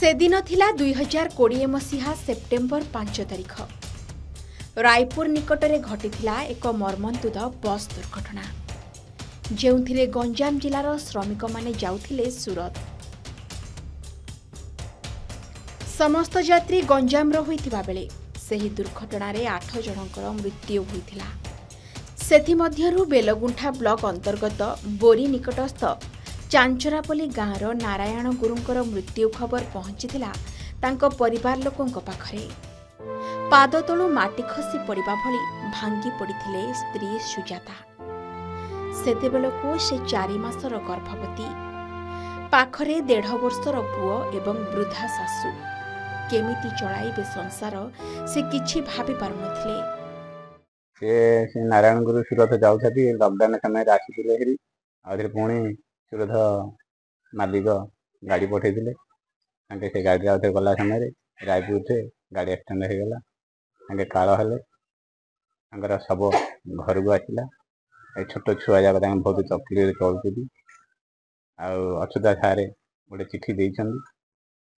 से दिन थिला 2020 मसीहा सेप्टेम्बर 5 तारिख रायपुर निकटरे घटिथिला एक मर्मन्तुद बस दुर्घटना जेउथिले गंजाम जिलार श्रमिक माने जाउथिले सूरत। समस्त यात्री गंजाम रो होइथिबा बेले सेही दुर्घटना रे 8 जनकर मृत्यु होइथिला। सेथि मध्यरु बेलगुंठा ब्लॉक अंतर्गत बोरी निकटस्थ चांचरापल्ली गाँवर नारायण गुरुंकर मृत्यु खबर पहुंचीथिला तांको परिवार लोकंक पाखरे। पाद तळु माटी खसी पड़िबा भली भांगी पड़िथिले स्त्री सुजाता। सेतेबेलको से 4 मासर गर्भवती पाखरे 1.5 वर्षर पुओ एवं वृद्धा सासू केमिति चलाइबे संसार से किछि भाबी पारुनथिले। से नारायण गुरु सूरत जाउछथि लॉकडाउन समय आसीथिले हेरी आधे पुणी सूरत मालिक गाड़ी पठेइथिले तांके से गाड़ी आउथे गला समय रायपुर से गाड़ी एक्सीडेंट हो गला तांके काल हेले तांकर सब घर को आसिला। ए छोट छुआ जाक तांके बहुत तकलीफ चलुछथि अच्युता सारे गोटे चिठी देइछन्ति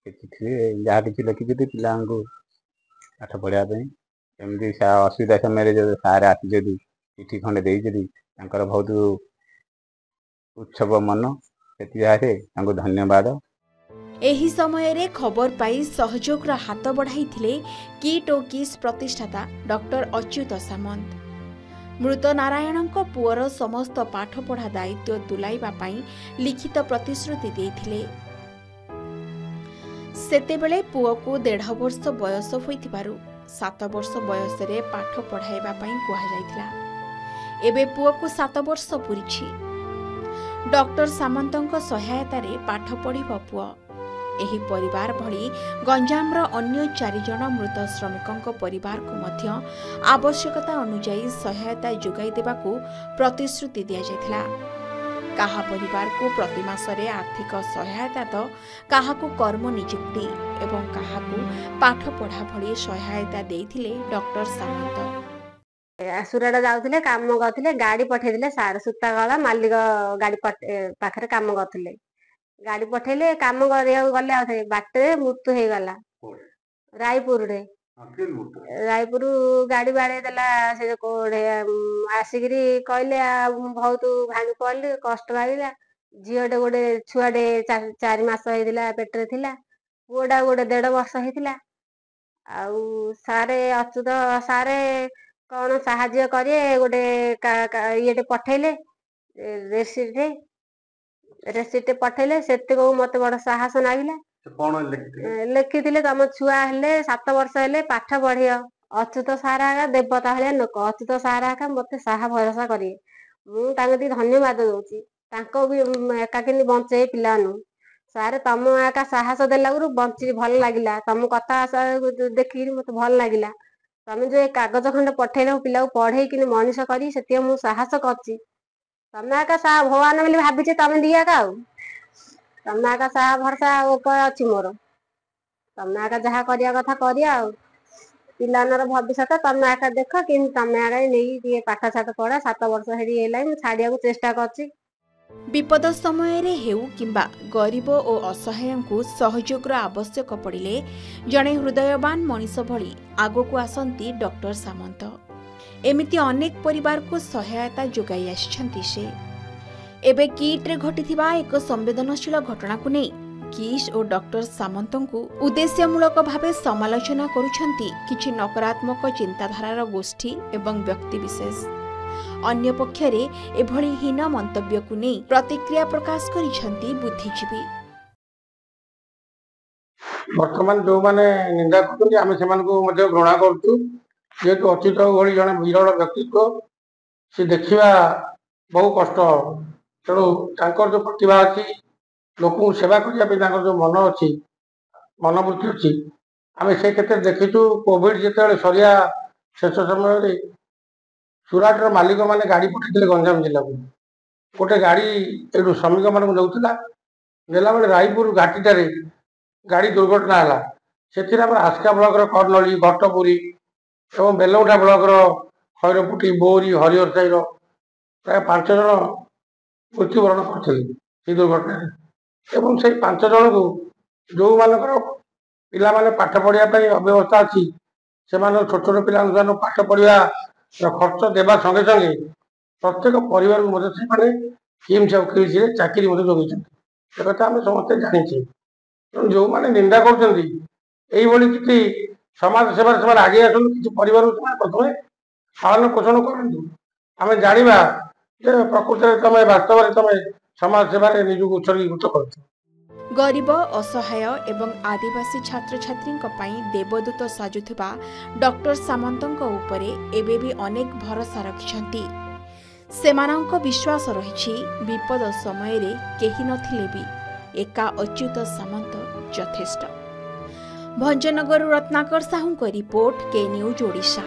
से चिठी जहाँ किसी लिखिछथि पिलांको पाठ पढ़ाया एमती असुविधा समय जो सारे आसी चिठी खंडे देइछथि तांकर बहुत उत्सव मन से धन्यवाद। एही समय रे खबर पाई सहयोग हाथ बढ़ाइथिले किट ओ किस प्रतिष्ठाता डॉक्टर अच्युत सामंत। मृत नारायणଙ୍କ पुअर समस्त पाठ पढ़ा दायित्व तुलाइबा पाई लिखित प्रतिश्रुति देइथिले। सेतेबेले पुओ को 1.5 वर्ष बयस होइथिबारु 7 वर्ष बयस रे पाठ पढ़ाइबा पाई कुहा जाइथिला। एबे पुओ को 7 वर्ष पुरिछि। डॉक्टर सामंतଙ୍କ सहायतारे पाठ पढ़िब पुओ। एही परिवार भली गंजामर अन्य 4 जन मृत श्रमिकଙ୍କ परिवार को मध्य आवश्यकता अनुसार सहायता जोगाई देबाकू प्रतिश्रुति दिया जायथिला। काहा परिवार को प्रति मासरे आर्थिक सहायता तो काहाकू कर्म नियुक्ति एवं काहाकू पाठ पढ़ा भली सहायता देइथिले डॉक्टर सामंत। सुराड़ा जाउथिले काम करथिले गाड़ी पठेइथिले सार सुता गला मालिक गाड़ी पाखरे काम करथिले गाड़ी पठेइले काम करिया गले आथे बाटे मृत्यु हे गला रायपुर रे रायपुर गाड़ी बाड़े देला से कोड़े आसिगिरी कहले बहुत भांगी पड़ले कष्ट लागला। झीटे गोटे छुआटे 4 मास होइतिला पेटरे थिला पुओटा गोटे 1.5 वर्ष होइतिला सारे अच्युत सारे कौन साहाଯ୍ୟ करे गोटे ये पठेले रेसिट पठेले से मत बड़ साहस नागिला। लिखिले तुम छुआ हेले 7 वर्ष हेले पाठ पढ़िय अच्युत सारा देवता भाया लोक अच्युत सारा मत साहा भरोसा करिए मुझे धन्यवाद दूची भी एकाकिनी बंचे पिला सारे तुम एका साहस देला बंची भल लगिला तुम कथा देखिक मत भल लगिला तुम जो कागज खंड पठेल पिला पढ़े कि मनीष करी से मुझे साहस करची तुम एका भगवान बोली भाभी तुम दिया तुम एका साहा भरसा उपाय अच्छी मोर तुम एका जहाँ करिया कथा करिया पिलानर भविष्य तुम एका देख कि तुम एका नहीं पाठ साठ पढ़ा 7 वर्ष हेरी छाड़िया चेष्टा करची। विपद समय रे हेउ किंबा गरीब और असहाय को सहयोग आवश्यक पड़िले जड़े हृदयवान मनीष भली आगो को आसंती डॉक्टर सामंत। एमिति अनेक परिवार को सहायता जोगाई आछंती से। एबे किट रे घटिथिबा एक संवेदनशील घटना को नै किस और डॉक्टर सामंत को उद्देश्यमूलक भावे समालोचना करुछंती किछि नकारात्मक चिंताधारार गोष्ठी एवं व्यक्ति विशेष। अन्य पक्षरे एभली हीन मंतव्य को नहीं प्रतिक्रिया प्रकाश करिछंती बुद्धिजीवी। वर्तमान जो माने निंदा करते आम से घृणा करूँ जेहेतु अच्युत भली जड़े विरल व्यक्तित्व से देखा बहु कष्ट तेणु जो प्रतिभा अच्छी लोक सेवा करने जो मन अच्छी मनोवृत्ति अच्छी आम से क्षेत्र देखीचु कोविड जिते सरिया शेष समय सुराटर मालिक मैंने गाड़ी पठेइथिले गंजाम जिला को गोटे गाड़ी एठू श्रमिक मान जाऊला नेला बेले रायपुर घाटीटार गाड़ी दुर्घटना है से आस्का ब्लॉक कर्नली घटपुरी और बेलगुंठा ब्लॉक खैरपुटी बोरी हरिहर साई प्राय 5 जन मृत्युवरण करते दुर्घटना से 5 जन को जो मान ପିଲାମାନେ ପାଠ ପଢ଼ିବା ପାଇଁ ଅବ୍ୟବସ୍ଥା ଅଛି ସେମାନେ ଛୋଟ ଛୋଟ ପିଲାମାନଙ୍କୁ ପାଠ ପଢ଼ିବା ଖର୍ଚ୍ଚ ଦେବା ସଙ୍ଗେ ସଙ୍ଗେ ପ୍ରତ୍ୟେକ ପରିବାରକୁ ମଧ୍ୟ ସେମାନେ କିମ୍ସ ଓକିଲରେ ଚାକିରି ମଧ୍ୟ ଯୋଗାଇଛନ୍ତି। ସେ କଥା ଆମେ ସମସ୍ତେ ଜାଣିଛେ। ତେଣୁ ଯେଉଁମାନେ ନିନ୍ଦା କରୁଛନ୍ତି এইଭଳି କିଛି ସମାଜ ସେବାରେ ସେମାନେ ଆଗେଇ ଆସନ୍ତୁ, କିଛି ପରିବାରକୁ ସେମାନେ ପ୍ରଥମେ ପାଳନ ପୋଷଣ କରନ୍ତୁ। ଆମେ ଜାଣିବା ଯେ ପ୍ରକୃତରେ ତମେ ବାସ୍ତବରେ ତମେ ସମାଜ ସେବାରେ ନିଜକୁ ଉତ୍ସର୍ଗୀକୃତ କରୁଛ। ଗରିବ ଅସହାୟ ଏବଂ ଆଦିବାସୀ ଛାତ୍ରଛାତ୍ରୀଙ୍କ ପାଇଁ ଦେବଦୂତ ସାଜୁଥିବା ଡକ୍ଟର ସାମନ୍ତଙ୍କ ଉପରେ ଏବେ ବି ଅନେକ ଭରସା ରଖିଛନ୍ତି। ସେମାନଙ୍କ ବିଶ୍ୱାସ ରହିଛି ବିପଦ ସମୟରେ କେହି ନଥିଲେ ବି ଏକା ଅଚ୍ୟୁତ ସାମନ୍ତ ଯଥେଷ୍ଟ। ଭଞ୍ଜନଗରରୁ ରତ୍ନାକର ସାହୁଙ୍କ ରିପୋର୍ଟ, କେ ନ୍ୟୁଜ୍ ଓଡ଼ିଶା।